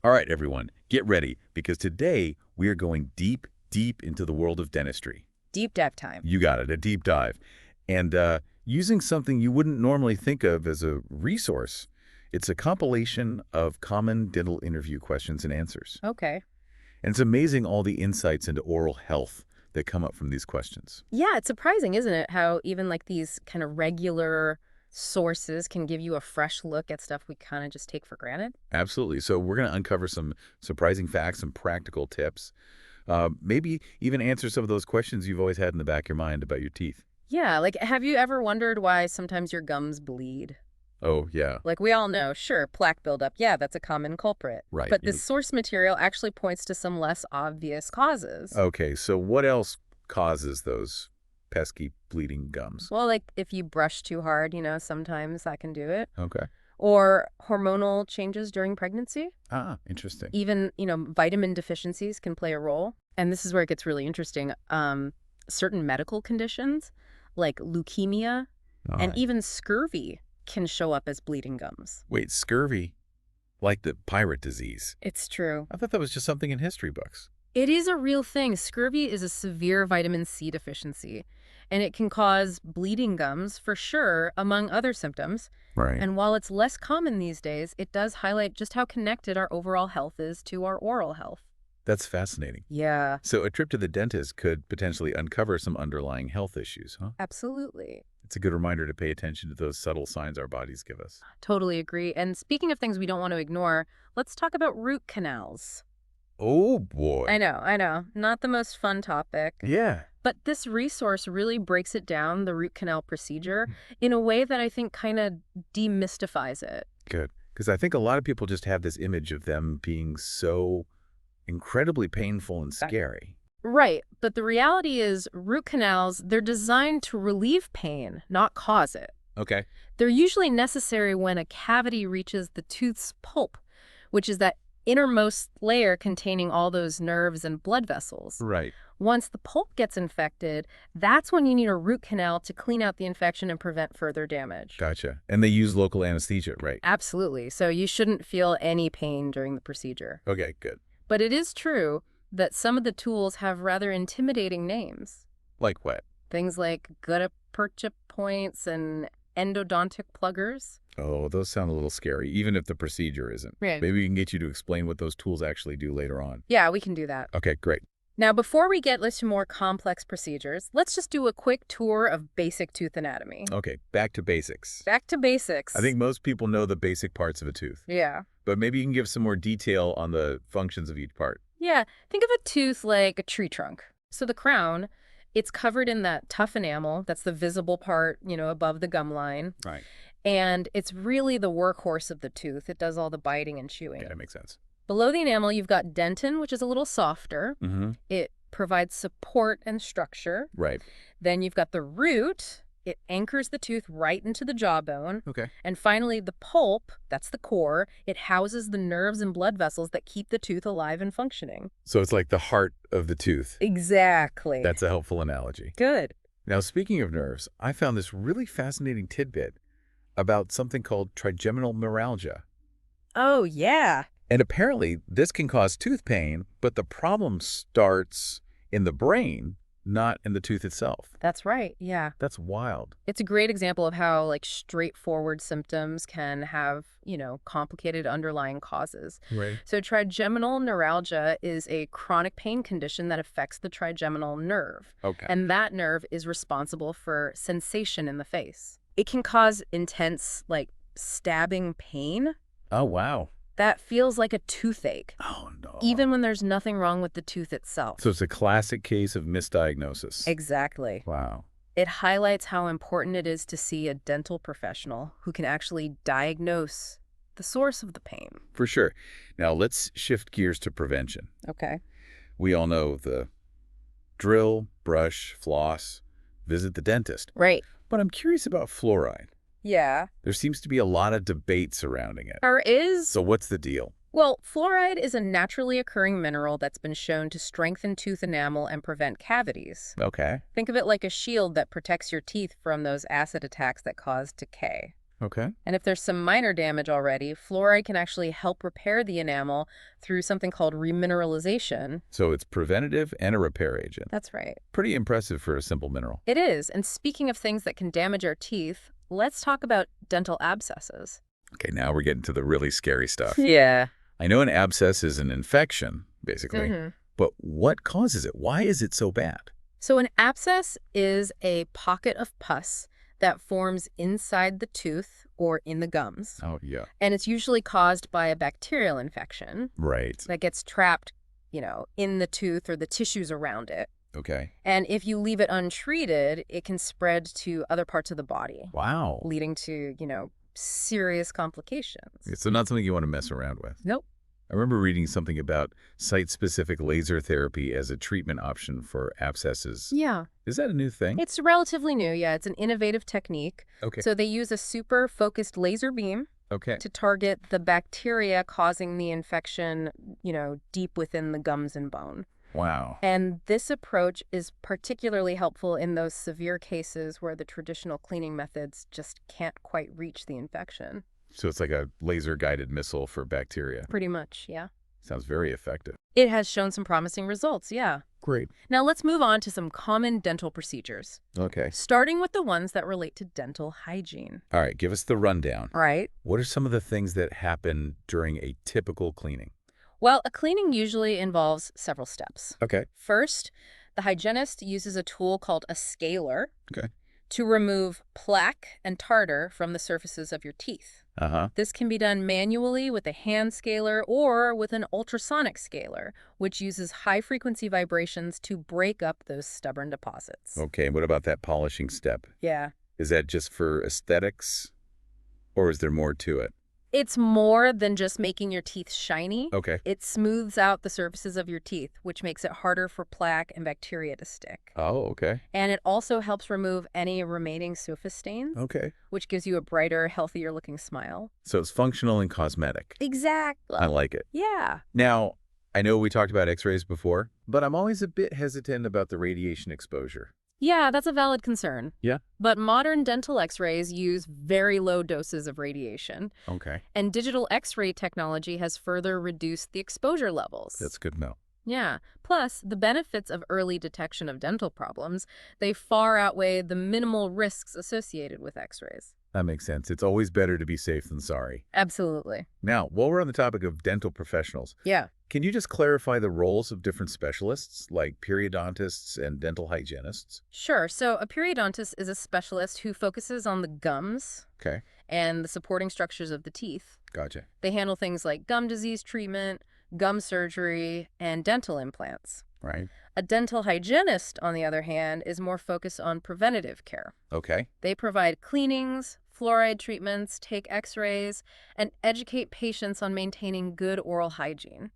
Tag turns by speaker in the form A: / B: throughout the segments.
A: All right, everyone, get ready, because today we are going deep, deep into the world of dentistry.
B: Deep dive time.
A: You got it, a deep dive. And using something you wouldn't normally think of as a resource. It's a compilation of common dental interview questions and answers.
B: Okay.
A: And it's amazing all the insights into oral health that come up from these questions.
B: Yeah, it's surprising, isn't it, how even like these kind of regular sources can give you a fresh look at stuff we kind of just take for granted?
A: Absolutely. So we're going to uncover some surprising facts and practical tips. Maybe even answer some of those questions you've always had in the back of your mind about your teeth.
B: Yeah, like have you ever wondered why sometimes your gums bleed?
A: Oh, yeah.
B: Like we all know, sure, plaque buildup, yeah, that's a common culprit.
A: Right.
B: But this source material actually points to some less obvious causes.
A: Okay, so what else causes those pesky bleeding gums?
B: Well, like if you brush too hard, sometimes that can do it.
A: Okay.
B: Or hormonal changes during pregnancy.
A: Ah, interesting.
B: Even, vitamin deficiencies can play a role. And this is where it gets really interesting. Certain medical conditions like leukemia and even scurvy can show up as bleeding gums.
A: Wait, scurvy? Like the pirate disease?
B: It's true.
A: I thought that was just something in history books.
B: It is a real thing. Scurvy is a severe vitamin C deficiency, and it can cause bleeding gums for sure, among other symptoms.
A: Right.
B: And while it's less common these days, it does highlight just how connected our overall health is to our oral health.
A: That's fascinating.
B: Yeah,
A: So a trip to the dentist could potentially uncover some underlying health issues, huh?
B: absolutely.
A: It's a good reminder to pay attention to those subtle signs our bodies give us.
B: Totally agree. And speaking of things we don't want to ignore, let's talk about root canals.
A: Oh, boy.
B: I know. Not the most fun topic.
A: Yeah.
B: But this resource really breaks it down, the root canal procedure, in a way that I think kind of demystifies it.
A: Good. Because I think a lot of people just have this image of them being so incredibly painful and scary.
B: Right. But the reality is root canals, they're designed to relieve pain, not cause it.
A: Okay.
B: They're usually necessary when a cavity reaches the tooth's pulp, which is that innermost layer containing all those nerves and blood vessels.
A: Right.
B: Once the pulp gets infected, that's when you need a root canal to clean out the infection and prevent further damage.
A: Gotcha. And they use local anesthesia, right?
B: Absolutely. So you shouldn't feel any pain during the procedure.
A: Okay, good.
B: But it is true that some of the tools have rather intimidating names.
A: Like what?
B: Things like gutta percha points and endodontic pluggers.
A: Oh, those sound a little scary, even if the procedure isn't.
B: Right.
A: Maybe we can get you to explain what those tools actually do later on.
B: Yeah, we can do that.
A: Okay, great.
B: Now, before we get to more complex procedures, let's just do a quick tour of basic tooth anatomy.
A: Okay, back to basics.
B: Back to basics.
A: I think most people know the basic parts of a tooth,
B: Yeah.
A: but maybe you can give some more detail on the functions of each part.
B: Yeah, think of a tooth like a tree trunk. So the crown, it's covered in that tough enamel. That's the visible part, above the gum line.
A: Right.
B: And it's really the workhorse of the tooth. It does all the biting and chewing.
A: Yeah, that makes sense.
B: Below the enamel, you've got dentin, which is a little softer.
A: Mm-hmm.
B: It provides support and structure.
A: Right.
B: Then you've got the root. It anchors the tooth right into the jawbone.
A: Okay.
B: And finally, the pulp, that's the core. It houses the nerves and blood vessels that keep the tooth alive and functioning.
A: So it's like the heart of the tooth.
B: Exactly.
A: That's a helpful analogy.
B: Good.
A: Now, speaking of nerves, I found this really fascinating tidbit about something called trigeminal neuralgia.
B: Oh, yeah.
A: And apparently, this can cause tooth pain, but the problem starts in the brain, not in the tooth itself.
B: That's right. Yeah.
A: That's wild.
B: It's a great example of how straightforward symptoms can have, complicated underlying causes.
A: Right.
B: So trigeminal neuralgia is a chronic pain condition that affects the trigeminal nerve.
A: Okay.
B: And that nerve is responsible for sensation in the face. It can cause intense, stabbing pain
A: Oh, wow.
B: that feels like a toothache,
A: Oh, no.
B: even when there's nothing wrong with the tooth itself.
A: So it's a classic case of misdiagnosis.
B: Exactly.
A: Wow.
B: It highlights how important it is to see a dental professional who can actually diagnose the source of the pain.
A: For sure. Now, let's shift gears to prevention.
B: Okay.
A: We all know the drill, brush, floss, visit the dentist.
B: Right.
A: But I'm curious about fluoride.
B: Yeah.
A: There seems to be a lot of debate surrounding it.
B: Or is...
A: So what's the deal?
B: Well, fluoride is a naturally occurring mineral that's been shown to strengthen tooth enamel and prevent cavities.
A: Okay.
B: Think of it like a shield that protects your teeth from those acid attacks that cause decay.
A: Okay.
B: And if there's some minor damage already, fluoride can actually help repair the enamel through something called remineralization.
A: So it's preventative and a repair agent.
B: That's right.
A: Pretty impressive for a simple mineral.
B: It is. And speaking of things that can damage our teeth, let's talk about dental abscesses.
A: Okay, now we're getting to the really scary stuff.
B: Yeah.
A: I know an abscess is an infection, basically,
B: Mm-hmm.
A: but what causes it? Why is it so bad?
B: So an abscess is a pocket of pus that forms inside the tooth or in the gums.
A: Oh, yeah.
B: And it's usually caused by a bacterial infection
A: Right.
B: that gets trapped, in the tooth or the tissues around it.
A: Okay.
B: And if you leave it untreated, it can spread to other parts of the body,
A: Wow.
B: leading to, serious complications.
A: So not something you want to mess around with.
B: Nope.
A: I remember reading something about site-specific laser therapy as a treatment option for abscesses.
B: Yeah.
A: Is that a new thing?
B: It's relatively new. Yeah, it's an innovative technique.
A: Okay.
B: So they use a super focused laser beam
A: Okay.
B: to target the bacteria causing the infection, deep within the gums and bone.
A: Wow.
B: And this approach is particularly helpful in those severe cases where the traditional cleaning methods just can't quite reach the infection.
A: So it's like a laser-guided missile for bacteria.
B: Pretty much, yeah.
A: Sounds very effective.
B: It has shown some promising results, yeah.
A: Great.
B: Now let's move on to some common dental procedures,
A: Okay.
B: starting with the ones that relate to dental hygiene.
A: All right, give us the rundown.
B: All right.
A: What are some of the things that happen during a typical cleaning?
B: Well, a cleaning usually involves several steps.
A: Okay.
B: First, the hygienist uses a tool called a scaler
A: Okay.
B: to remove plaque and tartar from the surfaces of your teeth.
A: Uh-huh.
B: This can be done manually with a hand scaler or with an ultrasonic scaler, which uses high-frequency vibrations to break up those stubborn deposits.
A: Okay, what about that polishing step?
B: Yeah.
A: Is that just for aesthetics, or is there more to it?
B: It's more than just making your teeth shiny.
A: Okay.
B: It smooths out the surfaces of your teeth, which makes it harder for plaque and bacteria to stick.
A: Oh, okay.
B: And it also helps remove any remaining surface stains,
A: Okay.
B: which gives you a brighter, healthier-looking smile.
A: So it's functional and cosmetic.
B: Exactly.
A: I like it.
B: Yeah.
A: Now, I know we talked about x-rays before, but I'm always a bit hesitant about the radiation exposure.
B: Yeah, that's a valid concern.
A: Yeah?
B: But modern dental x-rays use very low doses of radiation,
A: Okay.
B: and digital x-ray technology has further reduced the exposure levels.
A: That's good to know.
B: Yeah. Plus, the benefits of early detection of dental problems, they far outweigh the minimal risks associated with x-rays.
A: That makes sense. It's always better to be safe than sorry.
B: Absolutely.
A: Now, while we're on the topic of dental professionals,
B: Yeah.
A: can you just clarify the roles of different specialists, like periodontists and dental hygienists?
B: Sure. So a periodontist is a specialist who focuses on the gums
A: Okay.
B: and the supporting structures of the teeth.
A: Gotcha.
B: They handle things like gum disease treatment, gum surgery, and dental implants.
A: Right.
B: A dental hygienist, on the other hand, is more focused on preventative care.
A: Okay.
B: They provide cleanings, fluoride treatments, take x-rays, and educate patients on maintaining good oral hygiene.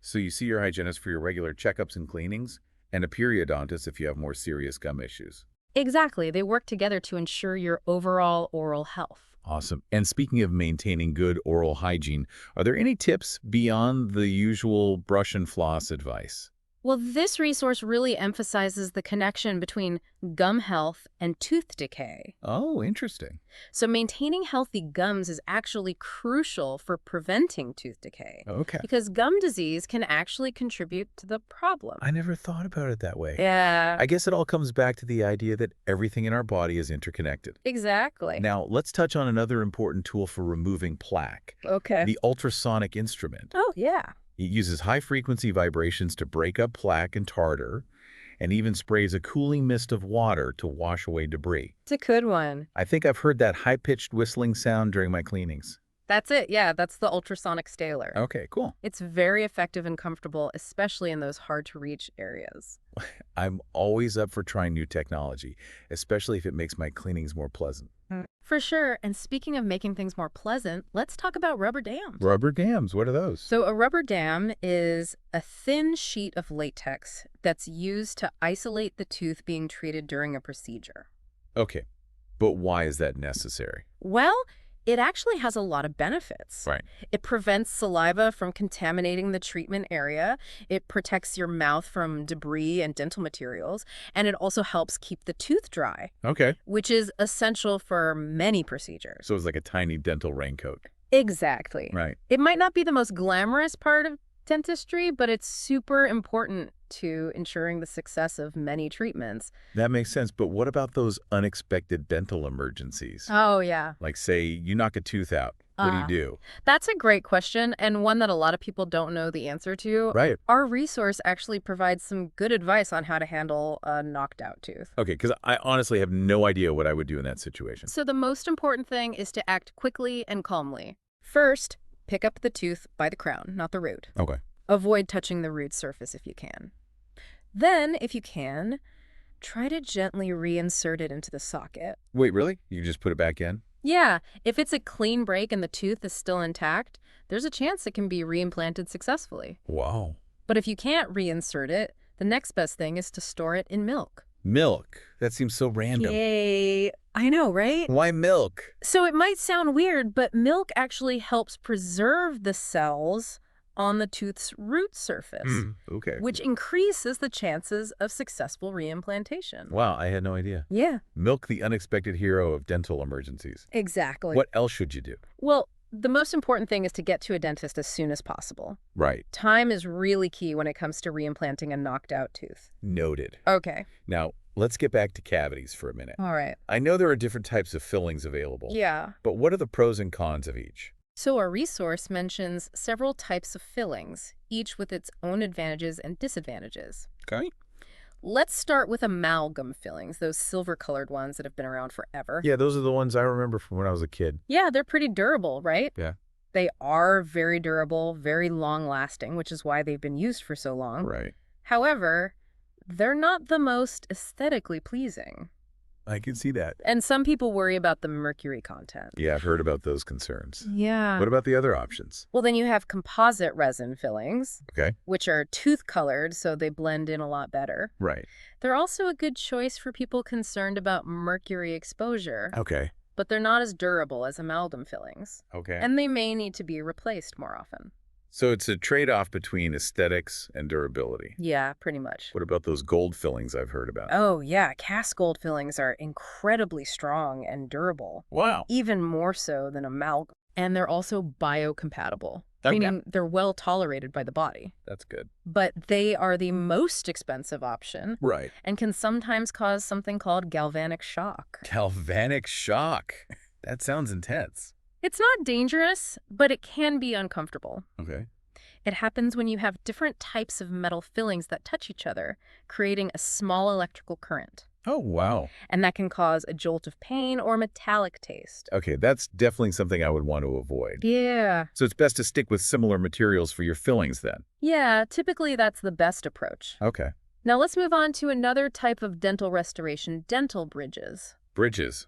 A: So you see your hygienist for your regular checkups and cleanings, and a periodontist if you have more serious gum issues.
B: Exactly. They work together to ensure your overall oral health.
A: Awesome. And speaking of maintaining good oral hygiene, are there any tips beyond the usual brush and floss advice?
B: Well, this resource really emphasizes the connection between gum health and tooth decay.
A: Oh, interesting.
B: So maintaining healthy gums is actually crucial for preventing tooth decay,
A: Okay.
B: because gum disease can actually contribute to the problem.
A: I never thought about it that way.
B: Yeah,
A: I guess it all comes back to the idea that everything in our body is interconnected.
B: exactly.
A: Now, let's touch on another important tool for removing plaque,
B: Okay.
A: the ultrasonic instrument.
B: Oh, yeah.
A: It uses high-frequency vibrations to break up plaque and tartar, and even sprays a cooling mist of water to wash away debris.
B: It's a good one.
A: I think I've heard that high-pitched whistling sound during my cleanings.
B: That's it. Yeah, that's the ultrasonic staler.
A: Okay, cool.
B: It's very effective and comfortable, especially in those hard-to-reach areas.
A: I'm always up for trying new technology, especially if it makes my cleanings more pleasant.
B: For sure. And speaking of making things more pleasant, let's talk about rubber dams.
A: Rubber dams, what are those?
B: So a rubber dam is a thin sheet of latex that's used to isolate the tooth being treated during a procedure.
A: Okay, but why is that necessary?
B: Well, It actually has a lot of benefits.
A: Right.
B: It prevents saliva from contaminating the treatment area. It protects your mouth from debris and dental materials. And it also helps keep the tooth dry,
A: Okay.
B: which is essential for many procedures.
A: So it's like a tiny dental raincoat.
B: Exactly.
A: Right.
B: It might not be the most glamorous part of dentistry, but it's super important to ensuring the success of many treatments.
A: That makes sense. But what about those unexpected dental emergencies?
B: Oh, yeah.
A: Like, say, you knock a tooth out. What do you do?
B: That's a great question, and one that a lot of people don't know the answer to.
A: Right.
B: Our resource actually provides some good advice on how to handle a knocked out tooth.
A: Okay, because I honestly have no idea what I would do in that situation.
B: So the most important thing is to act quickly and calmly. First, pick up the tooth by the crown, not the root.
A: Okay.
B: Avoid touching the root surface if you can. Then, if you can, try to gently reinsert it into the socket.
A: Wait, really? You just put it back in?
B: Yeah, if it's a clean break and the tooth is still intact, there's a chance it can be reimplanted successfully.
A: Wow.
B: But if you can't reinsert it, the next best thing is to store it in milk.
A: Milk? That seems so random.
B: Yay! I know, right?
A: Why milk?
B: So it might sound weird, but milk actually helps preserve the cells on the tooth's root surface,
A: Okay.
B: which increases the chances of successful reimplantation.
A: Wow, I had no idea.
B: Yeah,
A: Milk, the unexpected hero of dental emergencies.
B: exactly.
A: What else should you do?
B: Well, the most important thing is to get to a dentist as soon as possible.
A: Right.
B: Time is really key when it comes to reimplanting a knocked out tooth.
A: Noted.
B: Okay.
A: Now, let's get back to cavities for a minute.
B: All right.
A: I know there are different types of fillings available.
B: Yeah.
A: But what are the pros and cons of each?
B: So our resource mentions several types of fillings, each with its own advantages and disadvantages.
A: Okay.
B: Let's start with amalgam fillings, those silver-colored ones that have been around forever.
A: Yeah, those are the ones I remember from when I was a kid.
B: Yeah, they're pretty durable, right?
A: Yeah.
B: They are very durable, very long-lasting, which is why they've been used for so long.
A: Right.
B: However, they're not the most aesthetically pleasing.
A: I can see that.
B: And some people worry about the mercury content.
A: Yeah, I've heard about those concerns.
B: Yeah.
A: What about the other options?
B: Well, then you have composite resin fillings,
A: Okay.
B: which are tooth-colored, so they blend in a lot better.
A: Right.
B: They're also a good choice for people concerned about mercury exposure,
A: Okay.
B: but they're not as durable as amalgam fillings,
A: Okay.
B: and they may need to be replaced more often.
A: So it's a trade-off between aesthetics and durability.
B: Yeah, pretty much.
A: What about those gold fillings I've heard about?
B: Oh, yeah, cast gold fillings are incredibly strong and durable,
A: Wow.
B: even more so than amalgam. And they're also biocompatible,
A: Okay.
B: meaning they're well tolerated by the body.
A: That's good.
B: But they are the most expensive option
A: Right.
B: and can sometimes cause something called galvanic shock.
A: Galvanic shock. That sounds intense.
B: It's not dangerous, but it can be uncomfortable.
A: Okay.
B: It happens when you have different types of metal fillings that touch each other, creating a small electrical current.
A: Oh, wow.
B: And that can cause a jolt of pain or metallic taste.
A: Okay, that's definitely something I would want to avoid.
B: Yeah.
A: So it's best to stick with similar materials for your fillings then.
B: Yeah, typically that's the best approach.
A: Okay.
B: Now let's move on to another type of dental restoration, dental bridges.
A: Bridges.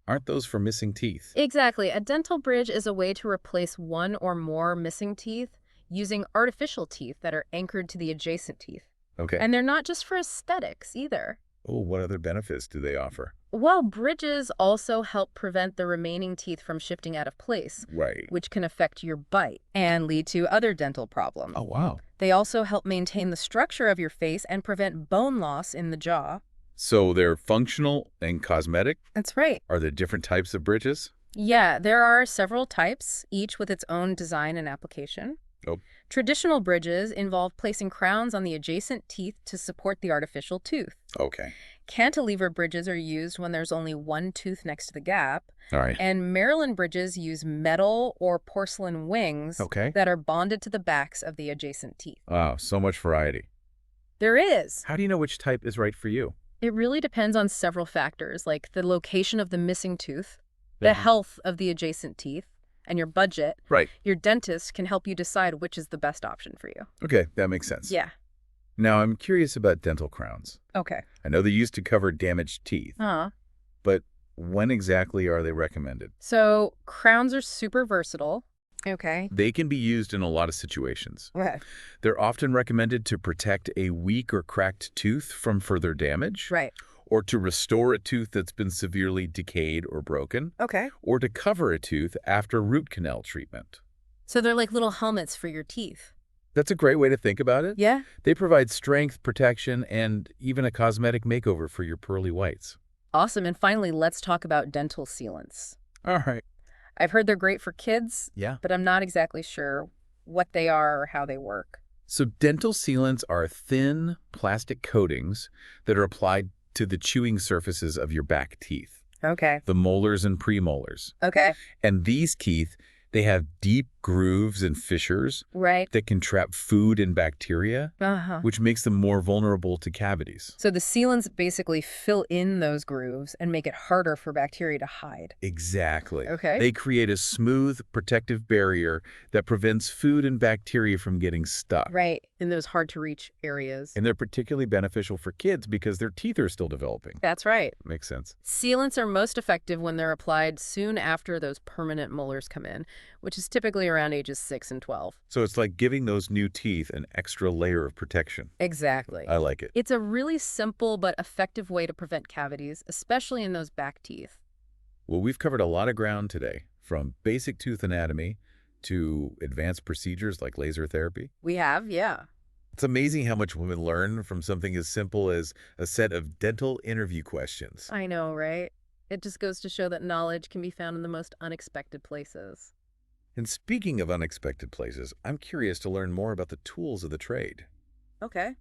A: Aren't those for missing teeth?
B: Exactly. A dental bridge is a way to replace one or more missing teeth using artificial teeth that are anchored to the adjacent teeth.
A: Okay.
B: And they're not just for aesthetics either.
A: Oh, what other benefits do they offer?
B: Well, bridges also help prevent the remaining teeth from shifting out of place,
A: Right.
B: which can affect your bite and lead to other dental problems.
A: Oh, wow.
B: They also help maintain the structure of your face and prevent bone loss in the jaw.
A: So they're functional and cosmetic?
B: That's right.
A: Are there different types of bridges?
B: Yeah, there are several types, each with its own design and application.
A: Oh.
B: Traditional bridges involve placing crowns on the adjacent teeth to support the artificial tooth.
A: Okay.
B: Cantilever bridges are used when there's only one tooth next to the gap.
A: All right.
B: And Maryland bridges use metal or porcelain wings
A: Okay.
B: that are bonded to the backs of the adjacent teeth.
A: Wow, so much variety.
B: There is.
A: How do you know which type is right for you?
B: It really depends on several factors, like the location of the missing tooth, the health of the adjacent teeth, and your budget.
A: Right.
B: Your dentist can help you decide which is the best option for you.
A: Okay, that makes sense.
B: Yeah.
A: Now, I'm curious about dental crowns.
B: Okay.
A: I know they're used to cover damaged teeth,
B: Uh-huh.
A: but when exactly are they recommended?
B: So crowns are super versatile. Okay.
A: They can be used in a lot of situations.
B: Okay.
A: They're often recommended to protect a weak or cracked tooth from further damage.
B: Right.
A: or to restore a tooth that's been severely decayed or broken,
B: Okay.
A: or to cover a tooth after root canal treatment.
B: So they're like little helmets for your teeth.
A: That's a great way to think about it.
B: Yeah.
A: They provide strength, protection, and even a cosmetic makeover for your pearly whites.
B: Awesome. And finally, let's talk about dental sealants.
A: All right.
B: I've heard they're great for kids,
A: Yeah.
B: but I'm not exactly sure what they are or how they work.
A: So dental sealants are thin plastic coatings that are applied to the chewing surfaces of your back teeth,
B: Okay.
A: the molars and premolars.
B: Okay.
A: And these teeth, they have deep grooves and fissures
B: Right.
A: that can trap food and bacteria,
B: Uh-huh.
A: which makes them more vulnerable to cavities.
B: So the sealants basically fill in those grooves and make it harder for bacteria to hide.
A: Exactly.
B: Okay.
A: They create a smooth, protective barrier that prevents food and bacteria from getting stuck.
B: Right. In those hard-to-reach areas.
A: And they're particularly beneficial for kids because their teeth are still developing.
B: That's right.
A: Makes sense.
B: Sealants are most effective when they're applied soon after those permanent molars come in, which is typically around ages 6 and 12.
A: So it's like giving those new teeth an extra layer of protection.
B: Exactly.
A: I like it.
B: It's a really simple but effective way to prevent cavities, especially in those back teeth.
A: Well, we've covered a lot of ground today, from basic tooth anatomy to advanced procedures like laser therapy.
B: We have, yeah.
A: It's amazing how much women learn from something as simple as a set of dental interview questions.
B: I know, right? It just goes to show that knowledge can be found in the most unexpected places.
A: And speaking of unexpected places, I'm curious to learn more about the tools of the trade.
B: Okay.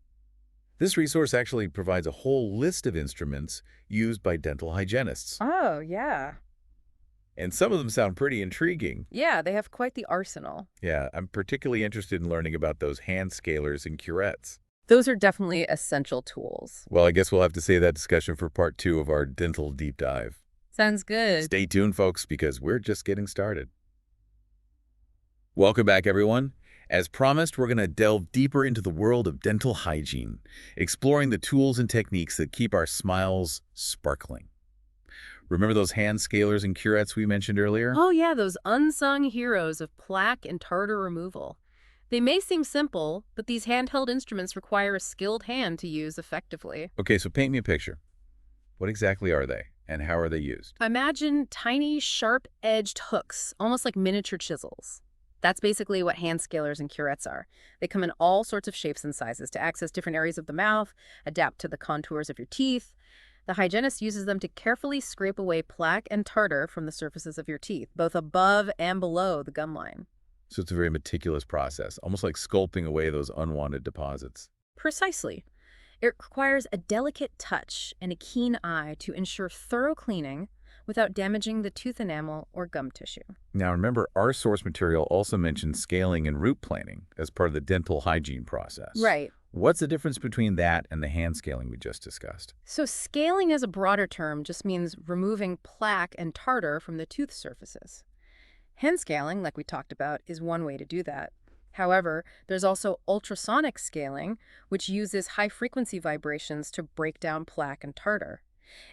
A: This resource actually provides a whole list of instruments used by dental hygienists.
B: Oh, yeah.
A: And some of them sound pretty intriguing.
B: Yeah, they have quite the arsenal.
A: Yeah, I'm particularly interested in learning about those hand scalers and curettes.
B: Those are definitely essential tools.
A: Well, I guess we'll have to save that discussion for part 2 of our dental deep dive.
B: Sounds good.
A: Stay tuned, folks, because we're just getting started. Welcome back, everyone. As promised, we're going to delve deeper into the world of dental hygiene, exploring the tools and techniques that keep our smiles sparkling. Remember those hand scalers and curettes we mentioned earlier?
B: Oh, yeah, those unsung heroes of plaque and tartar removal. They may seem simple, but these handheld instruments require a skilled hand to use effectively.
A: Okay, so paint me a picture. What exactly are they, and how are they used?
B: Imagine tiny, sharp-edged hooks, almost like miniature chisels. That's basically what hand scalers and curettes are. They come in all sorts of shapes and sizes to access different areas of the mouth, adapt to the contours of your teeth. The hygienist uses them to carefully scrape away plaque and tartar from the surfaces of your teeth, both above and below the gum line.
A: So it's a very meticulous process, almost like sculpting away those unwanted deposits.
B: Precisely. It requires a delicate touch and a keen eye to ensure thorough cleaning without damaging the tooth enamel or gum tissue.
A: Now remember, our source material also mentions scaling and root planing as part of the dental hygiene process.
B: Right.
A: What's the difference between that and the hand scaling we just discussed?
B: So scaling as a broader term just means removing plaque and tartar from the tooth surfaces. Hand scaling, like we talked about, is one way to do that. However, there's also ultrasonic scaling, which uses high-frequency vibrations to break down plaque and tartar.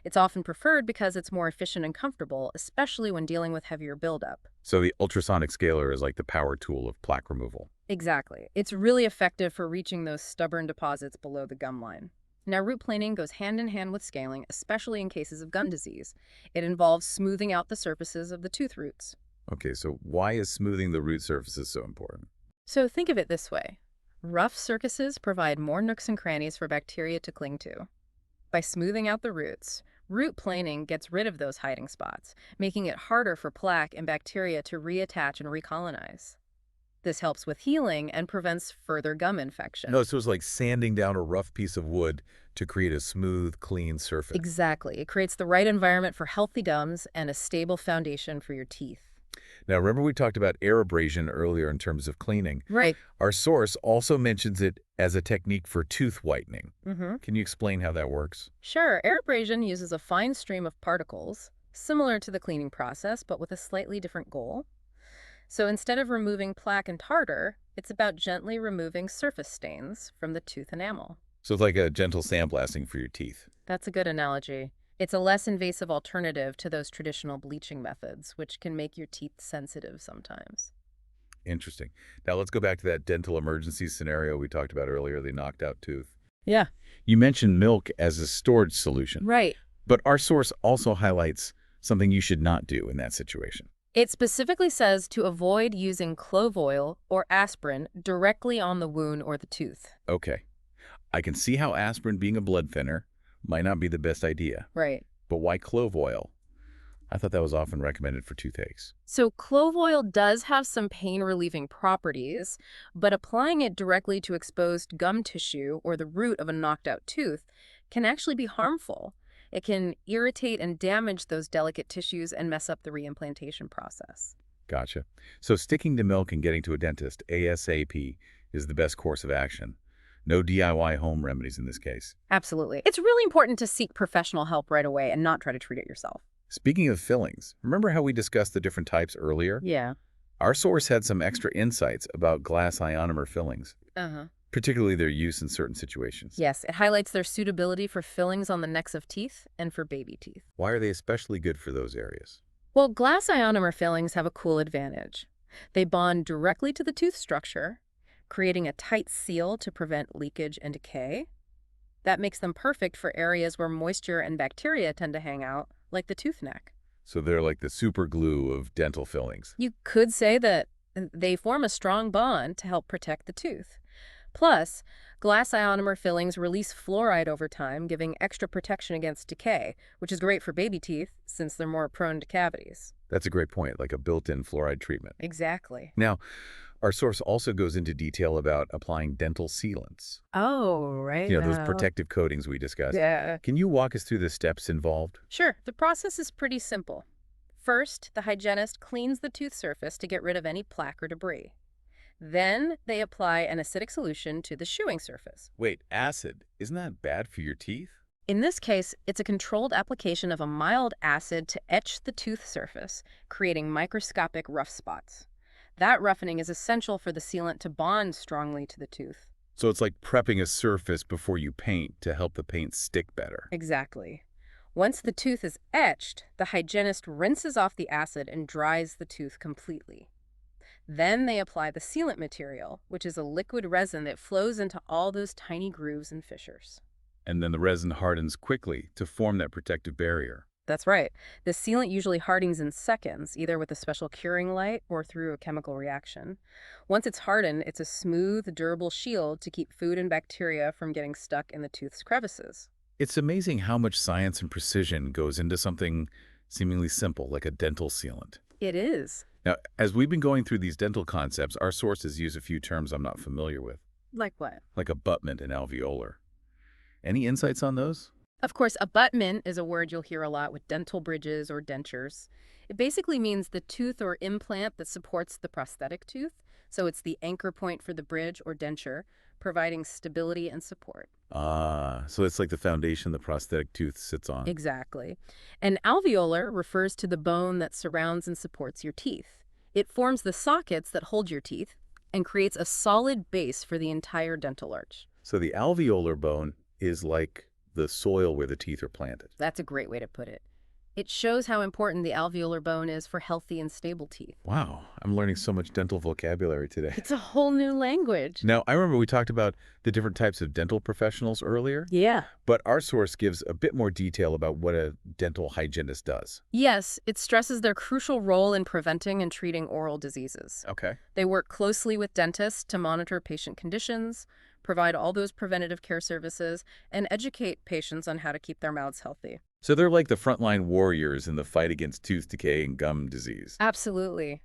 B: It's often preferred because it's more efficient and comfortable, especially when dealing with heavier buildup.
A: So the ultrasonic scaler is like the power tool of plaque removal.
B: Exactly. It's really effective for reaching those stubborn deposits below the gum line. Now, root planing goes hand in hand with scaling, especially in cases of gum disease. It involves smoothing out the surfaces of the tooth roots.
A: Okay, so why is smoothing the root surfaces so important?
B: So think of it this way. Rough surfaces provide more nooks and crannies for bacteria to cling to. By smoothing out the roots, root planing gets rid of those hiding spots, making it harder for plaque and bacteria to reattach and recolonize. This helps with healing and prevents further gum infection.
A: No, so it's like sanding down a rough piece of wood to create a smooth, clean surface.
B: Exactly. It creates the right environment for healthy gums and a stable foundation for your teeth.
A: Now, remember we talked about air abrasion earlier in terms of cleaning.
B: Right.
A: Our source also mentions it as a technique for tooth whitening. Can you explain how that works?
B: Sure. Air abrasion uses a fine stream of particles, similar to the cleaning process, but with a slightly different goal. So instead of removing plaque and tartar, it's about gently removing surface stains from the tooth enamel.
A: So it's like a gentle sandblasting for your teeth.
B: That's a good analogy. It's a less invasive alternative to those traditional bleaching methods, which can make your teeth sensitive sometimes.
A: Interesting. Now let's go back to that dental emergency scenario we talked about earlier, the knocked out tooth.
B: Yeah.
A: You mentioned milk as a storage solution,
B: Right.
A: but our source also highlights something you should not do in that situation.
B: It specifically says to avoid using clove oil or aspirin directly on the wound or the tooth.
A: Okay, I can see how aspirin being a blood thinner might not be the best idea,
B: Right.
A: but why clove oil? I thought that was often recommended for toothaches.
B: So clove oil does have some pain-relieving properties, but applying it directly to exposed gum tissue or the root of a knocked-out tooth can actually be harmful. It can irritate and damage those delicate tissues and mess up the reimplantation process.
A: Gotcha. So sticking to milk and getting to a dentist ASAP is the best course of action. No DIY home remedies in this case.
B: Absolutely. It's really important to seek professional help right away and not try to treat it yourself.
A: Speaking of fillings, remember how we discussed the different types earlier?
B: Yeah.
A: Our source had some extra insights about glass ionomer fillings,
B: Uh-huh.
A: particularly their use in certain situations.
B: Yes, it highlights their suitability for fillings on the necks of teeth and for baby teeth.
A: Why are they especially good for those areas?
B: Well, glass ionomer fillings have a cool advantage. They bond directly to the tooth structure, creating a tight seal to prevent leakage and decay. That makes them perfect for areas where moisture and bacteria tend to hang out, like the tooth neck.
A: So they're like the super glue of dental fillings.
B: You could say that they form a strong bond to help protect the tooth. Plus, glass ionomer fillings release fluoride over time, giving extra protection against decay, which is great for baby teeth since they're more prone to cavities.
A: That's a great point, like a built-in fluoride treatment.
B: Exactly.
A: Now, our source also goes into detail about applying dental sealants.
B: Oh, right.
A: Those protective coatings we discussed.
B: Yeah.
A: Can you walk us through the steps involved?
B: Sure. The process is pretty simple. First, the hygienist cleans the tooth surface to get rid of any plaque or debris. Then they apply an acidic solution to the chewing surface.
A: Wait, acid. Isn't that bad for your teeth?
B: In this case, it's a controlled application of a mild acid to etch the tooth surface, creating microscopic rough spots. That roughening is essential for the sealant to bond strongly to the tooth.
A: So it's like prepping a surface before you paint to help the paint stick better.
B: Exactly. Once the tooth is etched, the hygienist rinses off the acid and dries the tooth completely. Then they apply the sealant material, which is a liquid resin that flows into all those tiny grooves and fissures.
A: And then the resin hardens quickly to form that protective barrier.
B: That's right. The sealant usually hardens in seconds, either with a special curing light or through a chemical reaction. Once it's hardened, it's a smooth, durable shield to keep food and bacteria from getting stuck in the tooth's crevices.
A: It's amazing how much science and precision goes into something seemingly simple like a dental sealant.
B: It is.
A: Now, as we've been going through these dental concepts, our sources use a few terms I'm not familiar with,
B: Like what?
A: like abutment and alveolar. Any insights on those?
B: Of course, abutment is a word you'll hear a lot with dental bridges or dentures. It basically means the tooth or implant that supports the prosthetic tooth, so it's the anchor point for the bridge or denture, providing stability and support.
A: So it's like the foundation the prosthetic tooth sits on.
B: Exactly. And alveolar refers to the bone that surrounds and supports your teeth. It forms the sockets that hold your teeth and creates a solid base for the entire dental arch.
A: So the alveolar bone is like the soil where the teeth are planted.
B: That's a great way to put it. It shows how important the alveolar bone is for healthy and stable teeth.
A: Wow, I'm learning so much dental vocabulary today.
B: It's a whole new language.
A: Now, I remember we talked about the different types of dental professionals earlier,
B: Yeah.
A: but our source gives a bit more detail about what a dental hygienist does.
B: Yes, it stresses their crucial role in preventing and treating oral diseases.
A: Okay.
B: They work closely with dentists to monitor patient conditions, provide all those preventative care services, and educate patients on how to keep their mouths healthy.
A: So they're like the frontline warriors in the fight against tooth decay and gum disease.
B: Absolutely.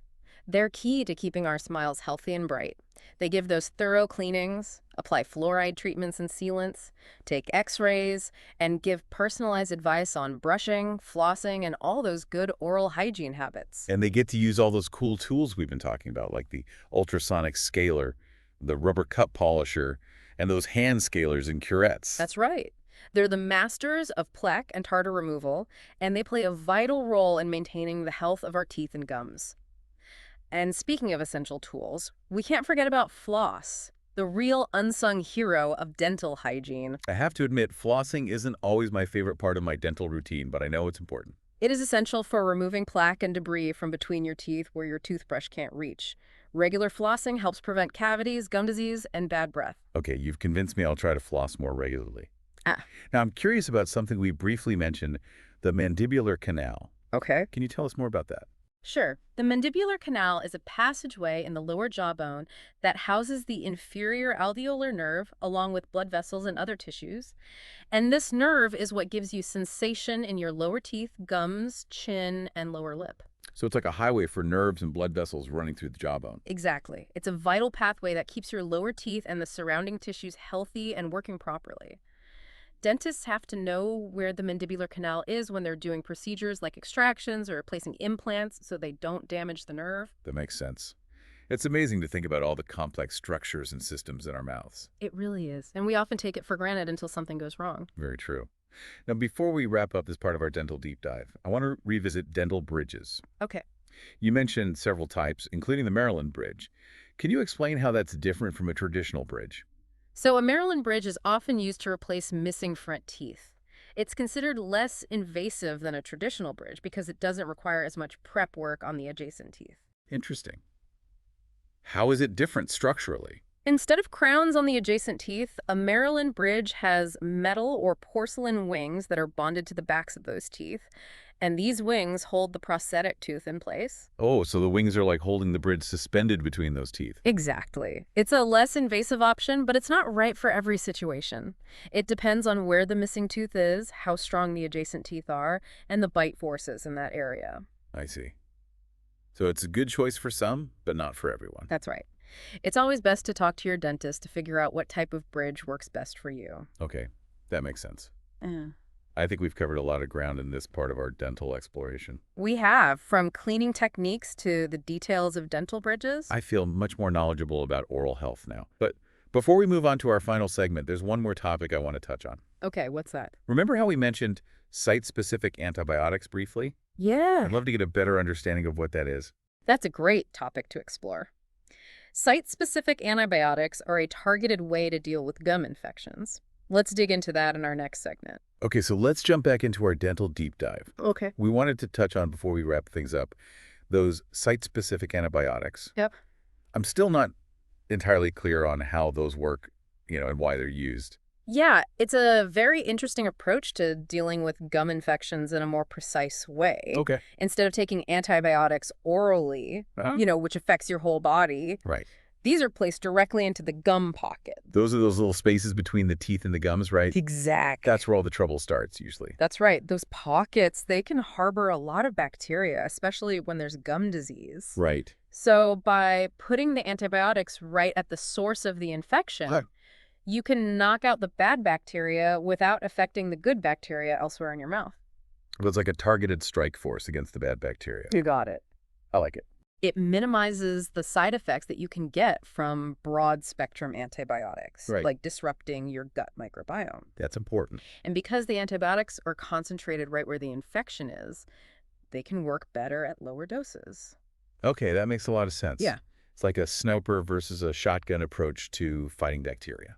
B: They're key to keeping our smiles healthy and bright. They give those thorough cleanings, apply fluoride treatments and sealants, take x-rays, and give personalized advice on brushing, flossing, and all those good oral hygiene habits.
A: And they get to use all those cool tools we've been talking about, like the ultrasonic scaler, the rubber cup polisher, and those hand scalers and curettes.
B: That's right. They're the masters of plaque and tartar removal, and they play a vital role in maintaining the health of our teeth and gums. And speaking of essential tools, we can't forget about floss, the real unsung hero of dental hygiene.
A: I have to admit, flossing isn't always my favorite part of my dental routine, but I know it's important.
B: It is essential for removing plaque and debris from between your teeth where your toothbrush can't reach. Regular flossing helps prevent cavities, gum disease, and bad breath.
A: Okay, you've convinced me I'll try to floss more regularly.
B: Ah,
A: Now, I'm curious about something we briefly mentioned, the mandibular canal.
B: okay.
A: Can you tell us more about that?
B: Sure. The mandibular canal is a passageway in the lower jawbone that houses the inferior alveolar nerve along with blood vessels and other tissues. And this nerve is what gives you sensation in your lower teeth, gums, chin, and lower lip.
A: So it's like a highway for nerves and blood vessels running through the jawbone.
B: Exactly. It's a vital pathway that keeps your lower teeth and the surrounding tissues healthy and working properly. Dentists have to know where the mandibular canal is when they're doing procedures like extractions or placing implants so they don't damage the nerve.
A: That makes sense. It's amazing to think about all the complex structures and systems in our mouths.
B: It really is. And we often take it for granted until something goes wrong.
A: Very true. Now, before we wrap up this part of our dental deep dive, I want to revisit dental bridges.
B: Okay.
A: You mentioned several types, including the Maryland bridge. Can you explain how that's different from a traditional bridge?
B: So a Maryland bridge is often used to replace missing front teeth. It's considered less invasive than a traditional bridge because it doesn't require as much prep work on the adjacent teeth.
A: Interesting. How is it different structurally?
B: Instead of crowns on the adjacent teeth, a Maryland bridge has metal or porcelain wings that are bonded to the backs of those teeth, and these wings hold the prosthetic tooth in place.
A: Oh, so the wings are like holding the bridge suspended between those teeth.
B: Exactly. It's a less invasive option, but it's not right for every situation. It depends on where the missing tooth is, how strong the adjacent teeth are, and the bite forces in that area.
A: I see. So it's a good choice for some, but not for everyone.
B: That's right. It's always best to talk to your dentist to figure out what type of bridge works best for you.
A: Okay, that makes sense.
B: Yeah.
A: I think we've covered a lot of ground in this part of our dental exploration.
B: We have, from cleaning techniques to the details of dental bridges.
A: I feel much more knowledgeable about oral health now. But before we move on to our final segment, there's one more topic I want to touch on.
B: Okay, what's that?
A: Remember how we mentioned site-specific antibiotics briefly?
B: Yeah.
A: I'd love to get a better understanding of what that is.
B: That's a great topic to explore. Site-specific antibiotics are a targeted way to deal with gum infections. Let's dig into that in our next segment.
A: Okay, so let's jump back into our dental deep dive.
B: Okay.
A: We wanted to touch on, before we wrap things up, those site-specific antibiotics.
B: Yep.
A: I'm still not entirely clear on how those work, and why they're used.
B: Yeah, it's a very interesting approach to dealing with gum infections in a more precise way.
A: Okay.
B: Instead of taking antibiotics orally, which affects your whole body,
A: Right.
B: these are placed directly into the gum pocket.
A: Those are those little spaces between the teeth and the gums, right?
B: Exactly.
A: That's where all the trouble starts, usually.
B: That's right. Those pockets, they can harbor a lot of bacteria, especially when there's gum disease.
A: Right.
B: So by putting the antibiotics right at the source of the infection, you can knock out the bad bacteria without affecting the good bacteria elsewhere in your mouth.
A: Well, it's like a targeted strike force against the bad bacteria.
B: You got it.
A: I like it.
B: It minimizes the side effects that you can get from broad-spectrum antibiotics,
A: Right.
B: like disrupting your gut microbiome.
A: That's important.
B: And because the antibiotics are concentrated right where the infection is, they can work better at lower doses.
A: Okay, that makes a lot of sense.
B: Yeah.
A: It's like a sniper versus a shotgun approach to fighting bacteria.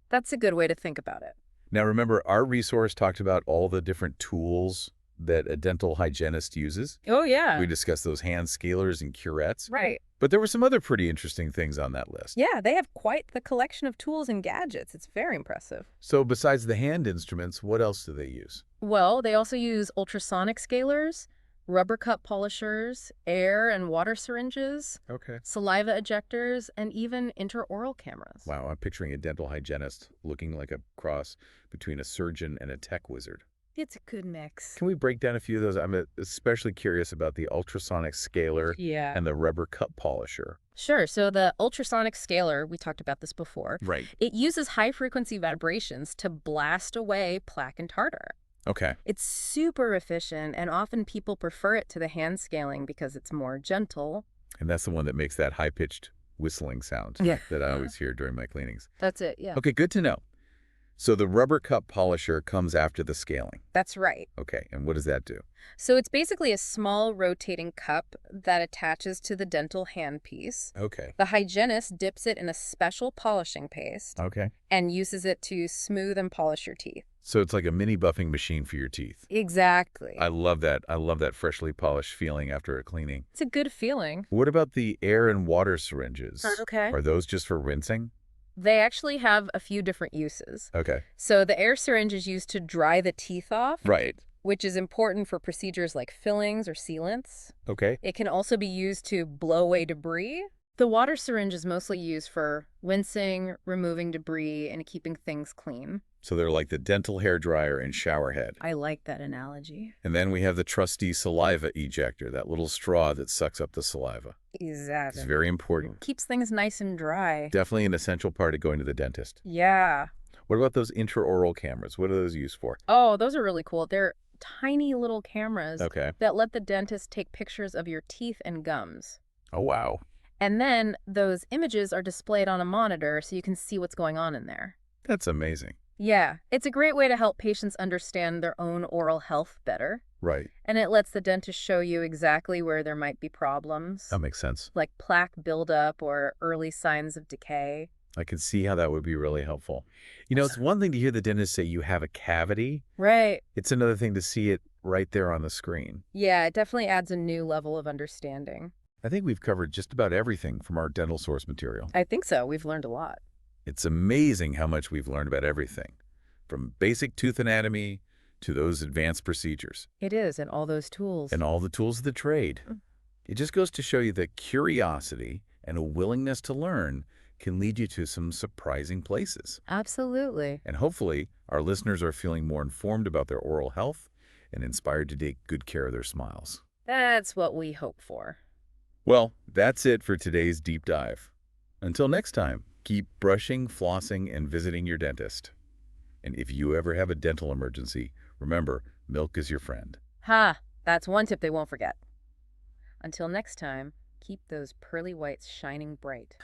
B: That's a good way to think about it.
A: Now, remember, our resource talked about all the different tools that a dental hygienist uses.
B: Oh, yeah.
A: We discussed those hand scalers and curettes.
B: Right.
A: But there were some other pretty interesting things on that list.
B: Yeah, they have quite the collection of tools and gadgets. It's very impressive.
A: So besides the hand instruments, what else do they use?
B: Well, they also use ultrasonic scalers, rubber cup polishers, air and water syringes,
A: Okay.
B: saliva ejectors, and even intraoral cameras.
A: Wow, I'm picturing a dental hygienist looking like a cross between a surgeon and a tech wizard.
B: It's a good mix.
A: Can we break down a few of those? I'm especially curious about the ultrasonic scaler
B: Yeah.
A: and the rubber cup polisher.
B: Sure. So the ultrasonic scaler, we talked about this before,
A: Right.
B: it uses high-frequency vibrations to blast away plaque and tartar.
A: Okay.
B: It's super efficient, and often people prefer it to the hand scaling because it's more gentle.
A: And that's the one that makes that high-pitched whistling sound
B: Yeah.
A: that I always hear during my cleanings.
B: That's it, yeah.
A: Okay, good to know. So the rubber cup polisher comes after the scaling.
B: That's right.
A: Okay, and what does that do?
B: So it's basically a small rotating cup that attaches to the dental handpiece.
A: Okay.
B: The hygienist dips it in a special polishing paste
A: Okay.
B: and uses it to smooth and polish your teeth.
A: So it's like a mini buffing machine for your teeth.
B: Exactly.
A: I love that. I love that freshly polished feeling after a cleaning.
B: It's a good feeling.
A: What about the air and water syringes?
B: Okay.
A: Are those just for rinsing?
B: They actually have a few different uses.
A: Okay.
B: So the air syringe is used to dry the teeth off,
A: Right.
B: which is important for procedures like fillings or sealants.
A: Okay.
B: It can also be used to blow away debris. The water syringe is mostly used for rinsing, removing debris, and keeping things clean.
A: So they're like the dental hair dryer and shower head.
B: I like that analogy.
A: And then we have the trusty saliva ejector, that little straw that sucks up the saliva.
B: Exactly.
A: It's very important.
B: Keeps things nice and dry.
A: Definitely an essential part of going to the dentist.
B: Yeah.
A: What about those intraoral cameras? What are those used for?
B: Oh, those are really cool. They're tiny little cameras
A: Okay.
B: that let the dentist take pictures of your teeth and gums.
A: Oh, wow.
B: And then those images are displayed on a monitor so you can see what's going on in there.
A: That's amazing.
B: Yeah, it's a great way to help patients understand their own oral health better.
A: Right.
B: And it lets the dentist show you exactly where there might be problems,
A: That makes sense.
B: like plaque buildup or early signs of decay.
A: I can see how that would be really helpful. You know, it's one thing to hear the dentist say you have a cavity.
B: Right.
A: It's another thing to see it right there on the screen.
B: Yeah, it definitely adds a new level of understanding.
A: I think we've covered just about everything from our dental source material.
B: I think so. We've learned a lot.
A: It's amazing how much we've learned about everything, from basic tooth anatomy to those advanced procedures,
B: It is, and all those tools.
A: and all the tools of the trade. It just goes to show you that curiosity and a willingness to learn can lead you to some surprising places.
B: Absolutely.
A: And hopefully, our listeners are feeling more informed about their oral health and inspired to take good care of their smiles.
B: That's what we hope for.
A: Well, that's it for today's deep dive. Until next time, keep brushing, flossing, and visiting your dentist. And if you ever have a dental emergency, remember, milk is your friend.
B: Ha! That's one tip they won't forget. Until next time, keep those pearly whites shining bright.